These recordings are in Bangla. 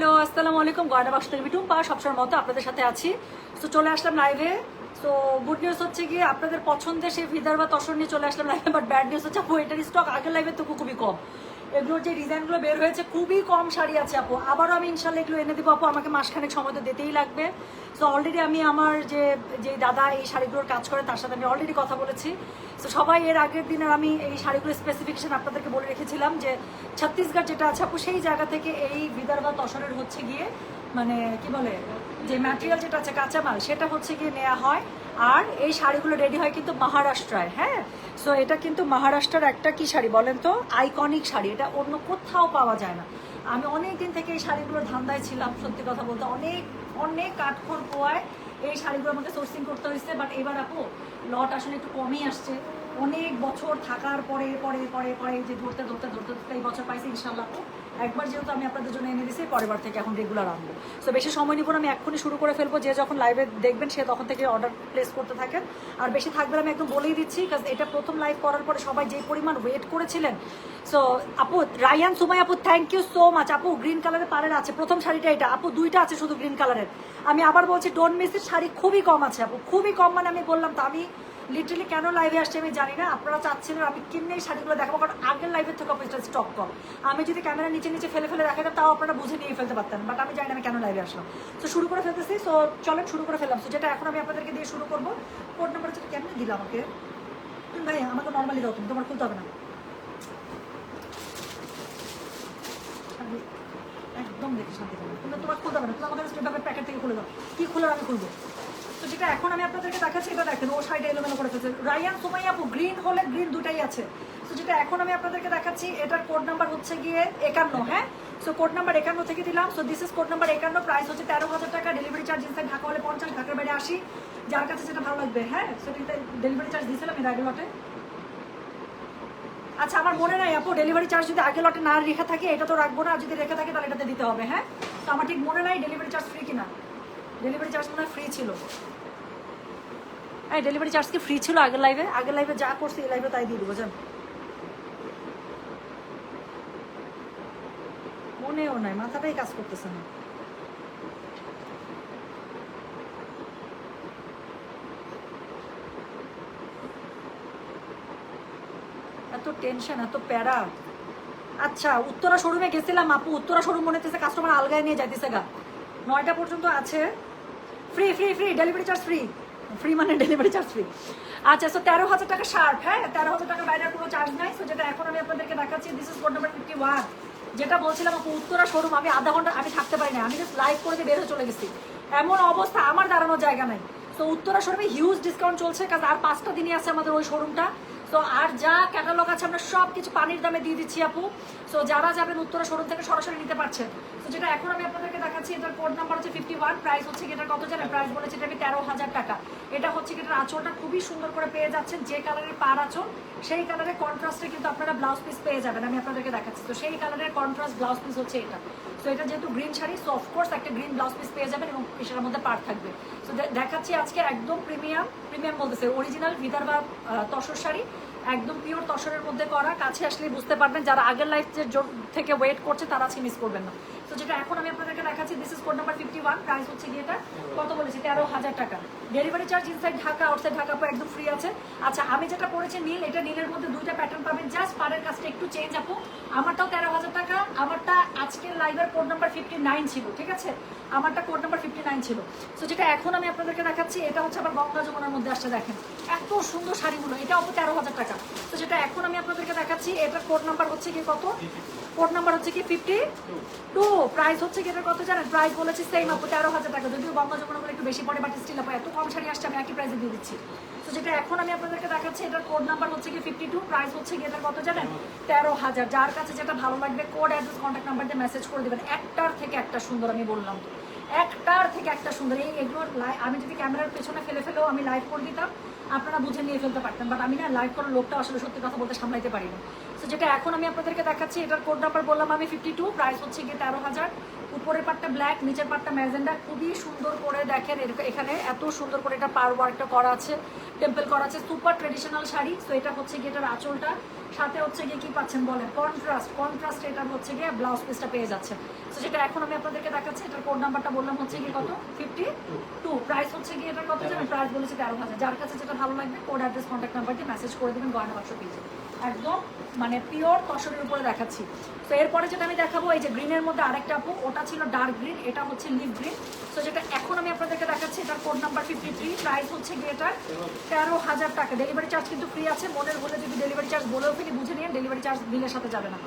হ্যালো আসসালামু আলাইকুম, গয়না বাক্স থেকে টুম্পা সবসময় মতো আপনাদের সাথে আছি। তো চলে আসলাম লাইভে। তো গুড নিউজ হচ্ছে কি আপনাদের পছন্দের সেই ভিদার বা তসর নিয়ে চলে আসলাম লাইভে। বাট ব্যাড নিউজ হচ্ছে আপু এটার স্টক আগের লাইভের তো খুবই কম। এগুলোর যে ডিজাইনগুলো বের হয়েছে খুবই কম শাড়ি আছে আপু। আবারও আমি ইনশাল্লাহ এগুলো এনে দেবো আপু, আমাকে মাসখানেক সময় তো দিতেই লাগবে। সো অলরেডি আমি আমার যে দাদা এই শাড়িগুলোর কাজ করে তার সাথে আমি অলরেডি কথা বলেছি। তো সবাই এর আগের দিনের আমি এই শাড়িগুলোর স্পেসিফিকেশন আপনাদেরকে বলে রেখেছিলাম যে ছত্তিশগড় যেটা আছে আপু সেই জায়গা থেকে এই বিদর্ভ তসরের হচ্ছে গিয়ে মানে কি বলে যে ম্যাটেরিয়াল যেটা আছে কাঁচামাল সেটা হচ্ছে গিয়ে নেওয়া হয়। আর এই শাড়িগুলো রেডি হয় কিন্তু মহারাষ্ট্রায়। হ্যাঁ, সো এটা কিন্তু মহারাষ্ট্রের একটা কি শাড়ি বলেন তো, আইকনিক শাড়ি। এটা অন্য কোথাও পাওয়া যায় না। আমি অনেক দিন থেকে এই শাড়িগুলোর ধান্দায় ছিলাম, সত্যি কথা বলতে অনেক অনেক কাঠখড় পোয়ায় এই শাড়িগুলো আমাকে সোর্সিং করতে হয়েছে। বাট এবার আপু লট আসলে একটু কমই আসছে। অনেক বছর থাকার পরে পরে পরে পরে যে ধরতে ধরতে ধরতে ধরতে এই বছর পাইছি ইনশাল্লাহ আপু। একবার যেহেতু আমি আপনাদের জন্য এনে দিয়েছি, পরের বার থেকে এখন রেগুলার আনবো। সো বেশি সময় নিব না, আমি এক্ষুনি শুরু করে ফেলবো। যে যখন লাইভে দেখবেন সে তখন থেকে অর্ডার প্লেস করতে থাকেন। আর বেশি থাকবে আমি একদম বলেই দিচ্ছি, কারণ এটা প্রথম লাইভ করার পরে সবাই যে পরিমাণ ওয়েট করেছিলেন। সো আপু রায়ান সুমাই আপু থ্যাংক ইউ সো মাচ আপু। গ্রিন কালারের পাড়ের আছে প্রথম শাড়িটা, এটা আপু দুইটা আছে শুধু গ্রিন কালারের। আমি আবার বলছি ডোন্ট মিস ইট, শাড়ি খুবই কম আছে আপু, খুবই কম। মানে আমি বললাম তো আমি লিটারালি কেন লাইভে আসছি আমি জানি না। আপনারা চাচ্ছিলেন আমি কিনে এই শাড়িগুলো দেখাবো, কারণ আগের লাইভের থেকে অফিসটা স্টক কম। আমি যদি ক্যামেরা নিচে নিচে ফেলে ফেলে দেখাতাম তাও আপনারা বুঝে নিয়ে ফেলতে পারতেন। বাট আমি জানি না আমি কেন লাইভে আসলাম। তো শুরু করে ফেলতেছি। সো চলেন শুরু করে ফেললাম। সো যেটা এখন আমি আপনাদেরকে দিয়ে শুরু করবো, কোড নাম্বার যেটা কেমন দিলাম আমাকে ভাই, আমাকে নর্মালি দাও, তুমি তোমার খুলতে হবে না একদম দেখে শান্তি পাবে। কিন্তু তোমার খুলতে হবে না, তুমি আমাকে স্টেপ প্যাকেট থেকে খুলে দাও। কি খুলে আমি খুলবো? তো যেটা এখন আমি আপনাদেরকে দেখাচ্ছি এটা দেখেন, ও সাইডে এলোমেলো করে ফেলছে। রায়ান সুমাই আপু গ্রিন হলে গ্রিন দুটাই আছে। তো যেটা এখন আমি আপনাদেরকে দেখাচ্ছি এটার কোড নাম্বার হচ্ছে গিয়ে 51। হ্যাঁ, সো কোড নাম্বার 51 থেকে দিলাম। So this is code number 51। Price হচ্ছে 13,000 টাকা। ডেলিভারি চার্জ ইনসাইড ঢাকা হলে 50, ঢাকার বাইরে 80। যার কাছে যেটা ভালো লাগবে। হ্যাঁ, সো ডেলিভারি চার্জ দিয়েছিলাম এর আগে লটে। আচ্ছা আমার মনে নাই আপু, ডেলিভারি চার্জ যদি আগে লটে না রেখে থাকে এটা তো রাখবো না, আর যদি রেখে থাকে তাহলে এটাতে দিতে হবে। হ্যাঁ, তো আমার ঠিক মনে নাই ডেলিভারি চার্জ ফ্রি কিনা। ডেলিভারি চার্জ মনে হয় ফ্রি ছিল। হ্যাঁ, ডেলিভারি চার্জ কি ফ্রি ছিল আগের লাইভে? আগের লাইভে যা করছি এই লাইভে তাই দিয়ে দেবো, জান। মনেও নাই, মাথাটাই কাজ করতেছে না। এত টেনশন, এত প্যারা। আচ্ছা উত্তরা শোরুমে গেছিলাম আপু, উত্তরা শোরুম মনে হচ্ছে কাস্টমার আলগায় নিয়ে যাইতেছে গা। 9টা পর্যন্ত আছে। Free free free, delivery charge free. Free মানে ডেলিভারি চার্জ ফ্রি। আচ্ছা, সো 13,000 টাকা শার্ট। হ্যাঁ, 13,000 টাকা বাইরে কোনো চার্জ নাই। সো যেটা এখন আমি আপনাদেরকে দেখাচ্ছি দিস ইজ কোড নাম্বার 51। যেটা বলছিলাম আপু উত্তরা শোরুম, আমি আধা ঘন্টা আমি থাকতে পারি না, আমি জাস্ট লাইভ করে দিয়ে বের হয়ে চলে গেছি। এমন অবস্থা আমার দাঁড়ানোর জায়গা নাই। তো উত্তরা শোরুমে হিউজ ডিসকাউন্ট চলছে, কারণ আর 5টা দিনই আছে আমাদের ওই শোরুমটা। তো আর যা ক্যাটালগ আছে আমরা সব কিছু পানির দামে দিয়ে দিচ্ছি আপু। সো যারা যাবেন উত্তরা শোরুম থেকে সরাসরি নিতে পারছেন। তো যেটা এখন আমি আপনাদেরকে দেখাচ্ছি এটার কোড নাম্বার হচ্ছে 51। প্রাইস হচ্ছে এটার কত জানেন? প্রাইস বলেছি এটা আমি 13,000 টাকা। এটা হচ্ছে এটার আঁচলটা খুবই সুন্দর করে পেয়ে যাচ্ছেন, যে কালারের পার আঁচল সেই কালারের কন্ট্রাস্টে কিন্তু আপনারা ব্লাউজ পিস পেয়ে যাবেন। আমি আপনাদেরকে দেখাচ্ছি। তো সেই কালারের কন্ট্রাস্ট ব্লাউজ পিস হচ্ছে এটা। তো এটা যেহেতু গ্রিন শাড়ি, সো অফকোর্স একটা গ্রিন ব্লাউজ পিস পেয়ে যাবেন এবং এটার মধ্যে পার থাকবে। তো দেখাচ্ছি আজকে একদম প্রিমিয়াম, প্রিমিয়াম বলতেছে অরিজিনাল ভিদার বা তসর শাড়ি, একদম পিওর তসরের মধ্যে করা। কাছে আসলে বুঝতে পারবেন, যারা আগের লাইফ থেকে ওয়েট করছে তারা আজকে মিস করবেন না। তো যেটা এখন আমি আপনাদেরকে দেখাচ্ছি this is code number 51। Price হচ্ছে গিয়ে এটা কত বলেছি? 13,000 টাকা। Delivery charge inside Dhaka outside Dhaka একদম ফ্রি আছে। আচ্ছা আমি যেটা পড়েছি নীল, এটা নীলের মধ্যে দুইটা প্যাটার্ন পাবেন, জাস্ট পাড়ের কাজটা একটু চেঞ্জ আপু। আমারটাও 13,000 টাকা, আমারটা আজকের লাইভের কোড নাম্বার 59 ছিল, ঠিক আছে? আমারটা কোড নাম্বার 59 ছিল। সো যেটা এখন আমি আপনাদেরকে দেখাচ্ছি এটা হচ্ছে আবার গঙ্গা যমুনার মধ্যে আসছে। দেখেন এত সুন্দর শাড়িগুলো, এটা অপ 13,000 টাকা। তো যেটা এখন আমি আপনাদেরকে দেখাচ্ছি এটার কোড নাম্বার হচ্ছে কি কত? কোড নাম্বার হচ্ছে কি 52। প্রাইস হচ্ছে কি এটার কত জানেন? প্রাইস বলেছি সেম আপু 13,000 টাকা। যদিও গঙ্গা যমুনাগুলো একটু বেশি পড়ে, বাট স্টিল আপু এত কম শাড়ি আসছে আমি একই প্রাইসে দিয়ে দিচ্ছি। তো যেটা এখন আমি আপনাদেরকে দেখাচ্ছি এটার কোড নাম্বার হচ্ছে কি 52। প্রাইস হচ্ছে কি এটার কত জানেন? 13,000। যার কাছে যেটা ভালো লাগবে কোড অ্যাড্রেস কন্ট্যাক্ট নাম্বার দিয়ে মেসেজ করে দেবেন। একটার থেকে একটা সুন্দর, আমি বললাম তো একটার থেকে একটা সুন্দর। এগুলোর আমি যদি ক্যামেরার পেছনে ফেলে ফেলেও আমি লাইভ করে দিতাম আপনারা বুঝে নিয়ে ফেলতে পারতেন, বাট আমি না লাইভ করার লোকটা আসলে সত্যি কথা বলতে সামলাইতে পারি না। তো যেটা এখন আমি আপনাদেরকে দেখাচ্ছি এটার কোড নাম্বার বললাম আমি 52। প্রাইস হচ্ছে গিয়ে 13,000। উপরের পাটটা ব্ল্যাক, নিচের পাটটা ম্যাজেন্ডা। খুবই সুন্দর করে দেখেন এখানে এত সুন্দর করে এটা পার ওয়ার্কটা করা আছে, টেম্পল করা আছে। Super traditional sari. সো এটা হচ্ছে গিয়ে এটার আঁচলটা সাথে হচ্ছে গিয়ে কি পাচ্ছেন বলেন, কন্ট্রাস্ট এটার হচ্ছে গিয়ে ব্লাউজ পিসটা পেয়ে যাচ্ছেন। তো যেটা এখন আমি আপনাদেরকে দেখাচ্ছি, এটার কোড নাম্বারটা বললাম হচ্ছে গিয়ে কত 52, প্রাইস হচ্ছে গিয়ে এটার কত জানেন, প্রাইস বলেছে 13,000। যার কাছে যেটা ভালো লাগবে কোড অ্যাড্রেস কন্ট্যাক্ট নাম্বার দিয়ে মেসেজ করে দেবেন গয়না বাক্স পেজে। একদম মানে পিওর তসরের উপরে দেখাচ্ছি। তো এরপরে যেটা আমি দেখাবো, এই যে গ্রিনের মধ্যে আরেকটা আপু, ওটা ছিল ডার্ক গ্রিন, এটা হচ্ছে লিভ গ্রিন। তো যেটা এখন আমি আপনাদেরকে দেখাচ্ছি, এটার কোড নাম্বার 53, প্রাইস হচ্ছে গিয়ে এটা 13,000 টাকা। ডেলিভারি চার্জ কিন্তু ফ্রি আছে, মনের বলে যদি ডেলিভারি চার্জ বলেও ফেলি বুঝে নিয়ে, ডেলিভারি চার্জ বিলের সাথে যাবে না।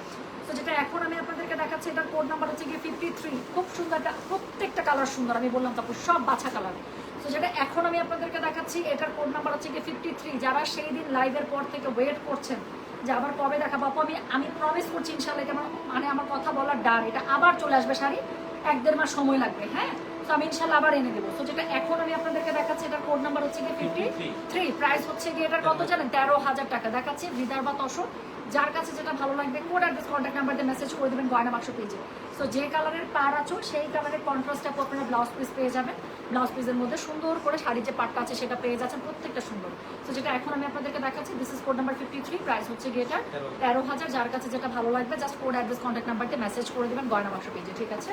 তো যেটা এখন আমি আপনাদেরকে দেখাচ্ছি, এটার কোড নাম্বার হচ্ছে গিয়ে 53, খুব সুন্দর, প্রত্যেকটা কালার সুন্দর, আমি বললাম তারপর সব বাছা কালার। তো যেটা এখন আমি আপনাদেরকে দেখাচ্ছি, এটার কোড নাম্বার হচ্ছে গিয়ে 53। যারা সেই দিন লাইভের পর থেকে ওয়েট করছেন যে আবার কবে দেখাবো আপু, আমি প্রমিস করছি ইনশাল্লাহ, এটা মানে আমার কথা বলার ডার, এটা আবার চলে আসবে শাড়ি, 1-1.5 মাস সময় লাগবে, হ্যাঁ। তো আমি ইনশাল্লাহ আবার এনে দেবো। তো যেটা এখন আমি আপনাদেরকে দেখাচ্ছি, এটার কোড নাম্বার হচ্ছে গিয়ে 53, প্রাইস হচ্ছে গিয়ে এটার কত জানেন, 13,000 টাকা। দেখাচ্ছি বিদর্ভা তসর, যার কাছে যেটা ভালো লাগবে কোড অ্যাড্রেস কন্ট্যাক্ট নাম্বার দিয়ে মেসেজ করে দেবেন গয়না বাক্স পেজে। সো যে কালারের পার আঁচল সেই কালারের কন্ট্রাস্টে আপনারা ব্লাউজ পিস পেয়ে যাবেন। ব্লাউজ পিসের মধ্যে সুন্দর করে শাড়ির যে পাটটা আছে সেটা পেয়ে যাচ্ছেন, প্রত্যেকটা সুন্দর। তো যেটা এখন আমি আপনাদেরকে দেখাচ্ছি, this is code number 53, price হচ্ছে গিয়ে এটা 13,000। যার কাছে যেটা ভালো লাগবে just code address contact number দিয়ে মেসেজ করে দেবেন গয়না বাক্স পেজে, ঠিক আছে।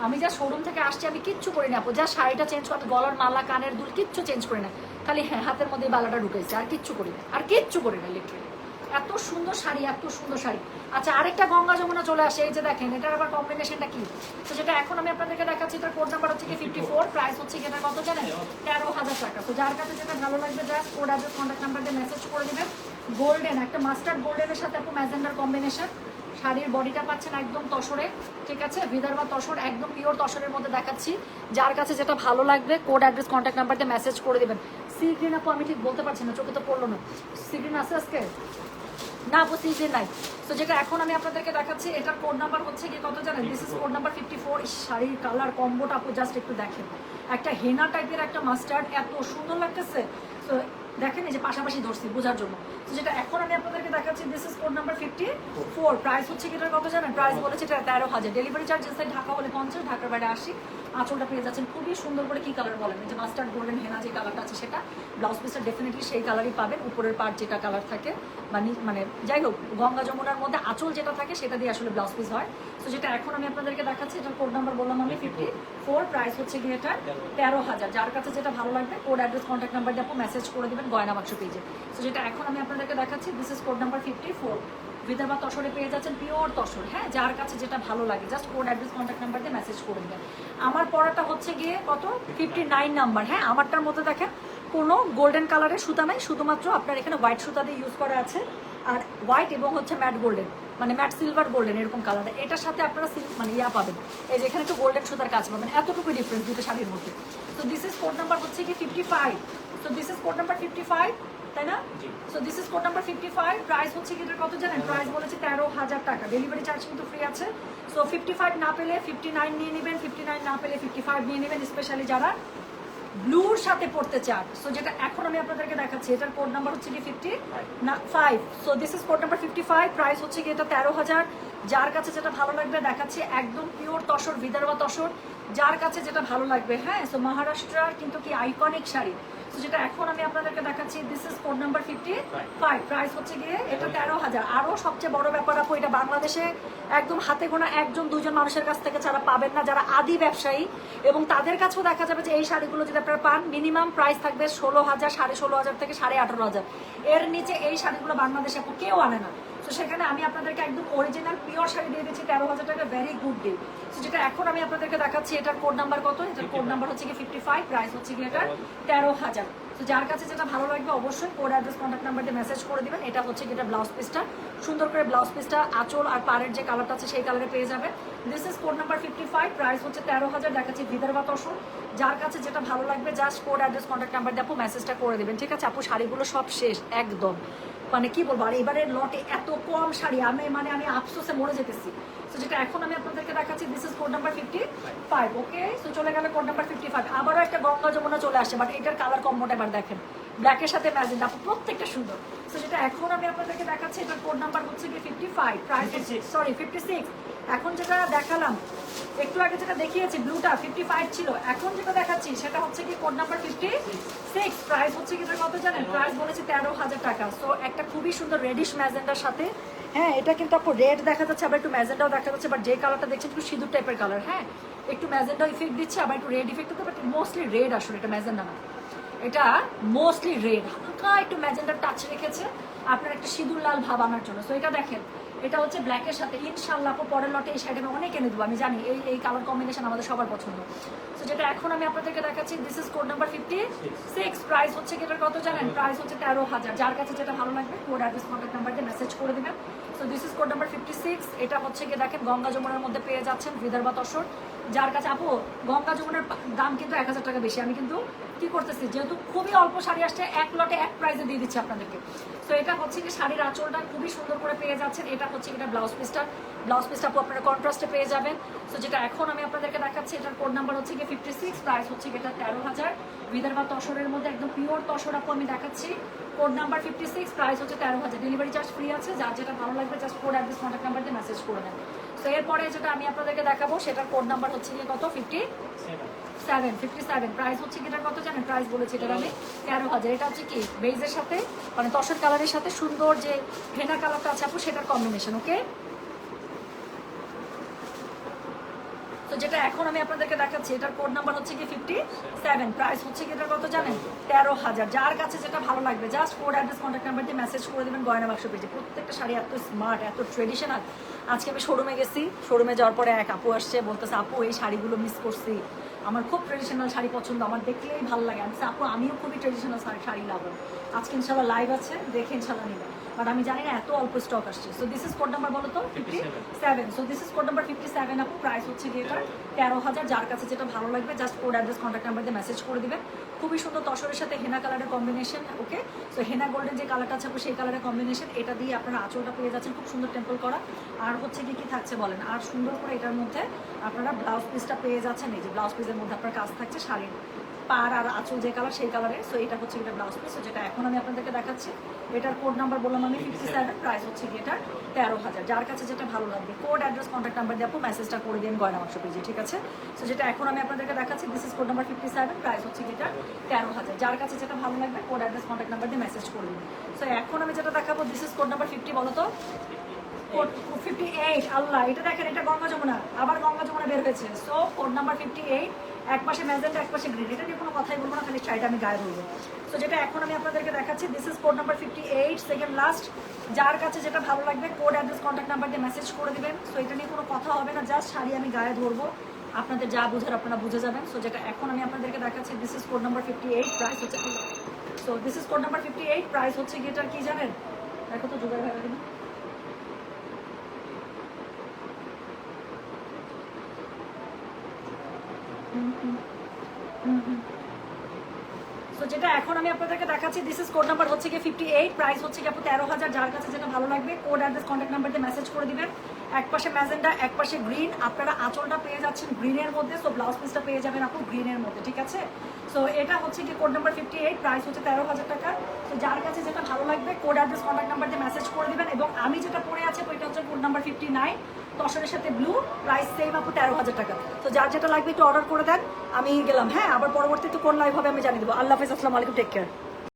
আমি যা শোরুম থেকে আসছি আমি কিচ্ছু করি না আপু, যা শাড়িটা চেঞ্জ করতে, গলার মালা কানের দুল কিচ্ছু চেঞ্জ করি না, খালি হ্যাঁ হাতের মধ্যে বালাটা ঢুকেছে, আর কিচ্ছু করি না, লিটারালি। এত সুন্দর শাড়ি, এত সুন্দর শাড়ি। আচ্ছা, আরেকটা গঙ্গা যমুনা চলে আসে, এই যে দেখেন এটার আবার কম্বিনেশনটা কি। তো যেটা এখন আমি আপনাদেরকে দেখাচ্ছি, এটার কোড নাম্বার হচ্ছে কি 54, প্রাইস হচ্ছে কি এটা কত জানেন, 13,000 টাকা। তো যার কাছে যেটা ভালো লাগবে just code address contact number দিয়ে মেসেজ করে দেবেন। গোল্ডেন, একটা মাস্টার্ড গোল্ডেনের সাথে আপু ম্যাজেন্ডার কম্বিনেশন, শাড়ির বডিটা পাচ্ছেন একদম তসরে, ঠিক আছে, বিদর্ভা তসর, একদম পিওর তসরের মধ্যে দেখাচ্ছি। যার কাছে যেটা ভালো লাগবে কোড অ্যাড্রেস কন্ট্যাক্ট নাম্বার দিয়ে মেসেজ করে দেবেন। সি গ্রিন আপু আমি ঠিক বলতে পারছি না, চোখে তো পড়লো না, সি গ্রিন আছে আজকে না আপু, সি গ্রিন নাই। তো যেটা এখন আমি আপনাদেরকে দেখাচ্ছি, এটার কোড নাম্বার হচ্ছে কি কত জানেন, দিস ইজ কোড নাম্বার 54। শাড়ির কালার কম্বোটা আপু জাস্ট একটু দেখেন, একটা হেনা টাইপের একটা মাস্টার্ড, এত সুন্দর লাগতেছে। তো দেখেন এই যে পাশাপাশি ধরছি বোঝার জন্য। তো যেটা এখন আমি আপনাদেরকে দেখাচ্ছি, this is code number 54, price হচ্ছে কি এটার কত জানেন, প্রাইস বলেছে এটা 13,000। ডেলিভারি চার্জ ইনসাইড ঢাকা হলে 50, ঢাকার বাইরে 80। আঁচলটা পেয়ে যাচ্ছেন খুবই সুন্দর করে, কি কালার বলেন, এই যে মাস্টার্ড গোল্ডেন হেনা যে কালারটা আছে সেটা, ব্লাউজ পিসটা ডেফিনেটলি সেই কালারই পাবেন, উপরের পার্ট যেটা কালার থাকে মানে যাই হোক গঙ্গা যমুনার মধ্যে আঁচল যেটা থাকে সেটা দিয়ে আসলে ব্লাউজ পিস হয়। তো যেটা এখন আমি আপনাদেরকে দেখাচ্ছি, এটার কোড নাম্বার বললাম আমি 54, প্রাইস হচ্ছে কি এটা 13,000। যার কাছে যেটা ভালো লাগবে কোড অ্যাড্রেস কন্ট্যাক্ট নাম্বার দিয়ে আপু মেসেজ করে দেবেন গয়না বাক্স পেজে। তো যেটা এখন আমি আপনাদেরকে দেখাচ্ছি, this is code number 54, Vidarbha তসরে পেয়ে যাচ্ছেন পিওর তসর, হ্যাঁ। যার কাছে যেটা ভালো লাগে just code address contact number দিয়ে মেসেজ করে দেবেন। আমার পড়াটা হচ্ছে গিয়ে কত 59 নাম্বার, হ্যাঁ। আমারটার মধ্যে দেখেন কোনো গোল্ডেন কালারের সুতা নাই, শুধুমাত্র আপনার এখানে হোয়াইট সুতা দিয়ে ইউজ করা আছে, আর হোয়াইট এবং হচ্ছে ম্যাট গোল্ডেন, মানে ম্যাট সিলভার গোল্ডেন এরকম কালার। এটার সাথে আপনারা মানে ইয়া পাবেন, এই যে এখানে একটু গোল্ডেন সুতার কাজ পাবেন, এতটুকু ডিফারেন্স দুটো শাড়ির মধ্যে। তো দিস ইজ কোড নাম্বার হচ্ছে কি 55, তো দিস ইজ কোড নাম্বার 55, তাই না? So this is code number 55, price হচ্ছে কি এটার কত জানেন, প্রাইস বলেছে 13,000 টাকা। ডেলিভারি চার্জ কিন্তু ফ্রি আছে। সো 55 না পেলে 59 নিয়ে নেবেন, 59 না পেলে 55 নিয়ে নেবেন, স্পেশালি যারা ব্লুর সাথে পড়তে চান। সো যেটা এখন আমি আপনাদেরকে দেখাচ্ছি, এটার কোড নাম্বার হচ্ছে কি 55। So this is code number 55, price হচ্ছে কি এটা 13,000। যার কাছে যেটা ভালো লাগবে দেখাচ্ছি, একদম পিওর তসর, বিদর্ভা তসর, যার কাছে যেটা ভালো লাগবে, হ্যাঁ। সো মহারাষ্ট্রার কিন্তু কি আইকনিক শাড়ি। তো যেটা এখন আমি আপনাদেরকে দেখাচ্ছি, this is code number 55, price হচ্ছে গিয়ে এটা 13,000। আরও সবচেয়ে বড় ব্যাপার আপু, এটা বাংলাদেশে একদম হাতে গোনা 1-2 মানুষের কাছ থেকে ছাড়া পাবেন না, যারা আদি ব্যবসায়ী, এবং তাদের কাছেও দেখা যাবে যে এই শাড়িগুলো যদি আপনারা পান মিনিমাম প্রাইস থাকবে 16,000, 16,500 থেকে 18,500, এর নিচে এই শাড়িগুলো বাংলাদেশে আপু কেউ আনে না। তো সেখানে আমি আপনাদেরকে একদম অরিজিনাল পিওর শাড়ি দিয়ে দিচ্ছি 13,000 টাকা, ভেরি গুড ডিল। তো যেটা এখন আমি আপনাদেরকে দেখাচ্ছি, এটার কোড নাম্বার কত, এটার কোড নাম্বার হচ্ছে কি 55, প্রাইস হচ্ছে কি এটা 13,000। তো যার কাছে যেটা ভালো লাগবে অবশ্যই কোড অ্যাড্রেস কন্ট্যাক্ট নাম্বার দিয়ে মেসেজ করে দিবেন। এটা হচ্ছে কি এটা ব্লাউজ পিসটা, সুন্দর করে ব্লাউজ পিসটা আঁচল আর পাড়ের যে কালারটা আছে সেই কালারে পেয়ে যাবে। This is code number 55, price হচ্ছে 13,000। দেখাচ্ছি বিদর্ভা তসর, যার কাছে যেটা ভালো লাগবে just code address contact number দিয়ে আপু মেসেজটা করে দেবেন, ঠিক আছে। আপু শাড়িগুলো সব শেষ একদম, মানে কি বলবো, আর এবারের লটে এত কম শাড়ি, আমি আফসোসে মরে যেতেছি। তো যেটা এখন আমি আপনাদেরকে দেখাচ্ছি, this is code number 55, okay. So চলে গেলে কোড নাম্বার 55, আবারও একটা গঙ্গা যমুনা চলে আসে, বাট এটার কালার কম্বোটা এবার দেখেন, ব্ল্যাকের সাথে ম্যাজেন্ডা, আপু প্রত্যেকটা সুন্দর। তো যেটা এখন আমি আপনাদেরকে দেখাচ্ছি, এটার কোড নাম্বার হচ্ছে কি 55, প্রাইস সরি 56। এখন যেটা দেখালাম একটু আগে, যেটা দেখিয়েছি ব্লুটা 55 ছিল, এখন যেটা দেখাচ্ছি সেটা হচ্ছে কি কোড নাম্বার 56, প্রাইস হচ্ছে কি কত জানেন? প্রাইস বলেছি 13,000 টাকা। সো একটা খুবই সুন্দর রেডিশ ম্যাজেন্ডার সাথে, হ্যাঁ এটা কিন্তু আপু রেড দেখা যাচ্ছে, আবার একটু ম্যাজেন্ডাও দেখা যাচ্ছে, বাট যে কালারটা দেখছেন একটু সিঁদুর টাইপের কালার, হ্যাঁ একটু ম্যাজেন্ডা ইফেক্ট দিচ্ছে, আবার একটু রেড ইফেক্ট হচ্ছে, বাট মোস্টলি রেড আসলে, এটা ম্যাজেন্ডা না, এটা মোস্টলি রেড, হালকা একটু ম্যাজেন্ডার টাচ রেখেছে আপনার একটা সিঁদুর লাল ভাব আনার জন্য। সো এটা দেখেন, এটা হচ্ছে ব্ল্যাকের সাথে, ইনশাল্লাহ পরের লটে এই শাড়ি আমি অনেক এনে দেবো, আমি জানি এই কালার কম্বিনেশন আমাদের সবার পছন্দ। সো যেটা এখন আমি আপনাদেরকে দেখাচ্ছি, this is code number 56, price হচ্ছে কি এটার কত জানেন? প্রাইস হচ্ছে 13,000। যার কাছে যেটা ভালো লাগবে কোড অ্যাড্রেস কন্ট্যাক্ট নাম্বার দিয়ে মেসেজ করে দেবেন। So this is code number 56, এটা হচ্ছে কি দেখেন গঙ্গা যমুনার মধ্যে পেয়ে যাচ্ছেন, বিদর্ভা তসর। যার কাছে আপু গঙ্গা যমুনার দাম কিন্তু 1,000 টাকা বেশি, আমি কিন্তু কি করতেছি, যেহেতু খুবই অল্প শাড়ি আসছে, এক লটে এক প্রাইসে দিয়ে দিচ্ছি আপনাদেরকে। তো এটা হচ্ছে কি শাড়ির আঁচলটা খুবই সুন্দর করে পেয়ে যাচ্ছেন, এটা হচ্ছে এটা ব্লাউজ পিসটা আপু আপনারা কন্ট্রাস্টে পেয়ে যাবেন। তো যেটা এখন আমি আপনাদেরকে দেখাচ্ছি, এটার কোড নাম্বার হচ্ছে কি 56, প্রাইস হচ্ছে এটা 13,000। বিদর্ভা তসরের মধ্যে একদম পিওর তসর আপু আমি দেখাচ্ছি, কোড নাম্বার 56, প্রাইস হচ্ছে 13,000। ডেলিভারি চার্জ ফ্রি আছে, যার যেটা ভালো লাগবে just code address contact number দিয়ে মেসেজ করে দেন। তো এরপরে যেটা আমি আপনাদেরকে দেখাবো সেটার কোড নাম্বার হচ্ছে কি কত? 57, প্রাইস হচ্ছে কি এটার কত জানেন? প্রাইস বলেছি এটার আমি 13,000। এটা হচ্ছে কি বেজের সাথে মানে তসর কালারের সাথে সুন্দর যে হেনা কালারটা আছে আপু, সেটার কম্বিনেশন, ওকে। তো যেটা এখন আমি আপনাদেরকে দেখাচ্ছি, এটার কোড নাম্বার হচ্ছে কি 57, প্রাইস হচ্ছে কি এটার কত জানেন? 13,000। যার কাছে যেটা ভালো লাগবে just code address contact number দিয়ে মেসেজ করে দেবেন গয়না বাক্স পেজে। প্রত্যেকটা শাড়ি এত স্মার্ট, এত ট্রেডিশনাল। আজকে আমি শোরুমে গেছি, শোরুমে যাওয়ার পরে এক আপু আসছে, বলতেছে আপু এই শাড়িগুলো মিস করছি, আমার খুব ট্রেডিশনাল শাড়ি পছন্দ, আমার দেখলেই ভালো লাগে। আমি আপু আমিও খুবই ট্রেডিশনাল শাড়ি লাগবো, আজকে ইনশাল্লাহ লাইভ আছে, দেখে ইনশাল্লাহ নিবে, বাট আমি জানি না এত অল্প স্টক আসছে। So this is code number বলো তো 57। So this is code number 57 আপু, প্রাইস হচ্ছে গিয়ে এটা 13,000। যার কাছে যেটা ভালো লাগবে just code address contact number দিয়ে মেসেজ করে দিবেন। খুবই সুন্দর তসরের সাথে হেনা কালারের কম্বিনেশন, ওকে। সো হেনা গোল্ডেন যে কালারটা আছে আপু, সেই কালারের কম্বিনেশন, এটা দিয়ে আপনারা আঁচলটা পেয়ে যাচ্ছেন খুব সুন্দর টেম্পল করা। আর হচ্ছে কি থাকছে বলেন, আর সুন্দর করে এটার মধ্যে আপনারা ব্লাউজ পিসটা পেয়ে যাচ্ছেন, এই যে ব্লাউজ পিসের মধ্যে আপনার কাজ থাকছে শাড়ির পার আর আঁচল যে কালার সেই কালারে। সো এটা হচ্ছে এটা ব্লাউজ পিস, যেটা এখন আমি আপনাদেরকে দেখাচ্ছি, এটার কোড নাম্বার বললাম আমি 57, প্রাইস হচ্ছে কি এটা 13,000। যার কাছে যেটা ভালো লাগবে কোড অ্যাড্রেস কন্ট্যাক্ট নাম্বার দিয়ে আপু মেসেজটা করে দিন গয়না বাক্স পেজে, ঠিক আছে। সো যেটা এখন আমি আপনাদেরকে দেখাচ্ছি, this is code number 57, price হচ্ছে কি এটা 13,000। যার কাছে যেটা ভালো লাগবে কোড অ্যাড্রেস কন্ট্যাক্ট নাম্বার দিয়ে মেসেজ করে দিন। সো এখন আমি যেটা দেখাবো, দিস ইজ কোড নাম্বার 50, বলো তো 58। আল্লাহ, এটা দেখেন, এটা গঙ্গা যমুনা, আবার গঙ্গা যমুনা বের হয়েছে। সো কোড নাম্বার 58, এক পাশে ম্যাজেন্টা এক পাশে গ্রিন, এটা নিয়ে কোনো কথাই বলবো না, খালি শাড়িটা আমি গায়ে বলবো। তো যেটা এখন আমি আপনাদেরকে দেখাচ্ছি, this is code number 58, second last. যার কাছে যেটা ভালো লাগবে কোড অ্যাড্রেস কন্ট্যাক্ট নাম্বার দিয়ে মেসেজ করে দিবেন। সো এটা নিয়ে কোনো কথা হবে না, জাস্ট শাড়ি আমি গায়ে ধরবো, আপনাদের যা বুঝার আপনারা বুঝে যাবেন। সো যেটা এখন আমি আপনাদেরকে দেখাচ্ছি, this is code number 58, price হচ্ছে, so this is code number 58, price হচ্ছে গিয়েটার কি জানেন? দেখো তো জোগাড় হয়ে গেল। তো যেটা এখন আমি আপনাদেরকে দেখাচ্ছি, দিস ইজ কোড নাম্বার হচ্ছে কি 58, প্রাইস হচ্ছে কি আপু 13,000। যার কাছে যেটা ভালো লাগবে কোড অ্যাড্রেস কন্ট্যাক্ট নাম্বার দিয়ে মেসেজ করে দিবেন। এক পাশে ম্যাজেন্ডা এক পাশে গ্রিন, আপনারা আঁচলটা পেয়ে যাচ্ছেন গ্রিনের মধ্যে, সো ব্লাউজ পিসটা পেয়ে যাবেন আপু গ্রিনের মধ্যে, ঠিক আছে। সো এটা হচ্ছে কি কোড নাম্বার 58, প্রাইস হচ্ছে 13,000 টাকা। তো যার কাছে যেটা ভালো লাগবে কোড অ্যাড্রেস কন্ট্যাক্ট নাম্বার দিয়ে মেসেজ করে দিবেন। এবং আমি যেটা পরে আছে ওইটা হচ্ছে কোড নাম্বার 59, তসরের সাথে ব্লু, প্রাইস সেম আপু 13,000 টাকা। তো যার যেটা লাগবে একটু অর্ডার করে দেন, আমি গেলাম, হ্যাঁ আবার পরবর্তীতে কোন লাইভ হবে আমি জানিয়ে দেবো। আল্লাহ হাফেজ, আসসালামু আলাইকুম, টেক কেয়ার।